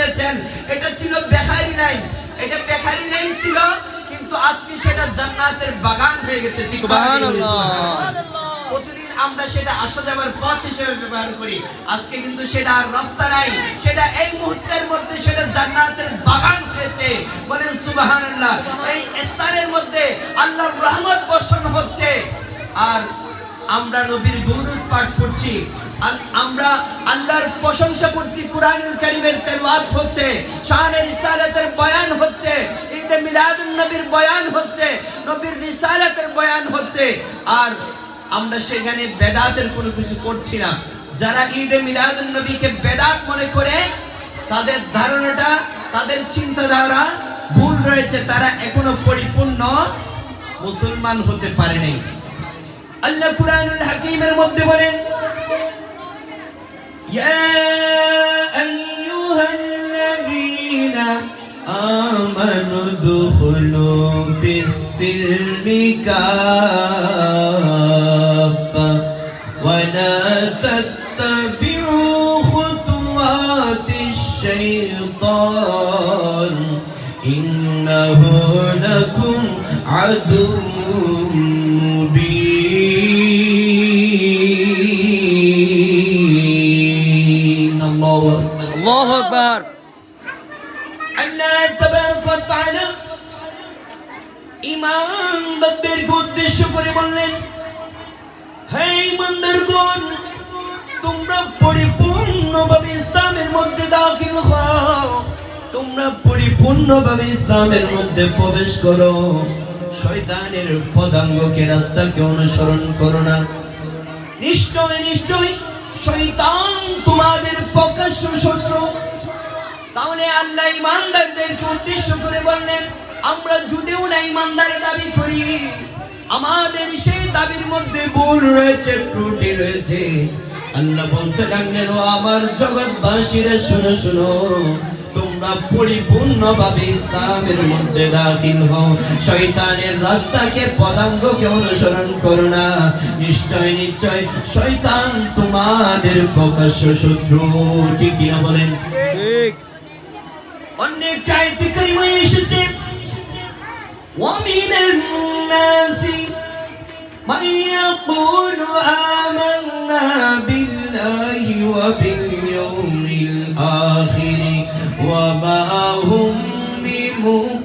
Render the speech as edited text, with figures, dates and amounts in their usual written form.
শুনেছেন, এটা ছিল বেখারি লাইন। এটা বেখারি লাইন ছিল, কিন্তু আজকে সেটা জান্নাতের বাগান হয়ে গেছে। সুবহানাল্লাহ। প্রতিদিন আমরা সেটা আসা যাওয়ার পথ হিসেবে ব্যবহার করি। আজকে কিন্তু সেটা আর রাস্তা নাই, সেটা এই মুহূর্তের মধ্যে সেটা জান্নাতের বাগান হয়েছে। বলেন সুবহানাল্লাহ। এই স্থানের মধ্যে আল্লাহর রহমত বর্ষণ হচ্ছে, আর আমরা নবীর দরুদ পাঠ করছি, আমরা আল্লাহর প্রশংসা করছি, কুরআনুল কারীমের তেলাওয়াত হচ্ছে, শানে রিসালাতের বয়ান হচ্ছে, ঈদে মিলাদুন নবীর বয়ান হচ্ছে, নবীর রিসালাতের বয়ান হচ্ছে, আর আমরা সেখানে বেদাতের কোনো কিছু করছি না। যারা ঈদে মিলাদুন নবীকে বেদাত মনে করে, তাদের ধারণাটা, তাদের চিন্তাধারা ভুল রয়েছে, তারা এখনো পরিপূর্ণ মুসলমান হতে পারে নাই। আল্লাহ কুরআনুল হাকীমের মধ্যে বলেন, ইয়া আইয়ুহাল্লাযীনা আমানু দুখুলু ফিস-সিলমি কাফা ওয়া লা তাত্তাবিউ খুতুওয়াতিশ শাইতান ইন্নাহু লাকুম আদুউম মুবিন। আল্লাহু আকবার। আল্লাহ তাবারক ওয়া তাআলা ঈমানদারদেরকে উদ্দেশ্য করে বললেন, হে ঈমানদারগণ, তোমরা পরিপূর্ণভাবে ইসলামের মধ্যে দাখিল হও, তোমরা পরিপূর্ণভাবে ইসলামের মধ্যে প্রবেশ করো, শয়তানের পদাঙ্গকে, রাস্তাকে অনুসরণ করো না। নিশ্চয় নিশ্চয় শয়তান তোমাদের প্রকাশ্য শত্রু। তাহলে আল্লাহ ঈমানদারদেরকে উদ্দেশ্য করে বললেন, আমরা যদিও না ঈমানদার দাবি করি, আমাদের সেই দাবির মধ্যে ভুল রয়েছে, ত্রুটি রয়েছে। আল্লাহ বলতে লাগলেন, ও আমার জগৎবাসীরা শুনো শুনো, তোমরা পরিপূর্ণভাবে ইসলামের মধ্যে দাখিল হও, শয়তানের রাস্তাকে, পদাঙ্গকে অনুসরণ করো না। নিশ্চয় নিশ্চয় শয়তান তোমাদের প্রকাশ্য শত্রু। ঠিক কিনা বলেন? ঠিক। অনেক আয়াতে কারিমা এসেছে, وَمِنَ النَّاسِ مَن يَقُولُ آمَنَّا بِاللَّهِ وَبِالْيَوْمِ الْآخِرِ وَمَا هُمْ بِمُؤْمِنِينَ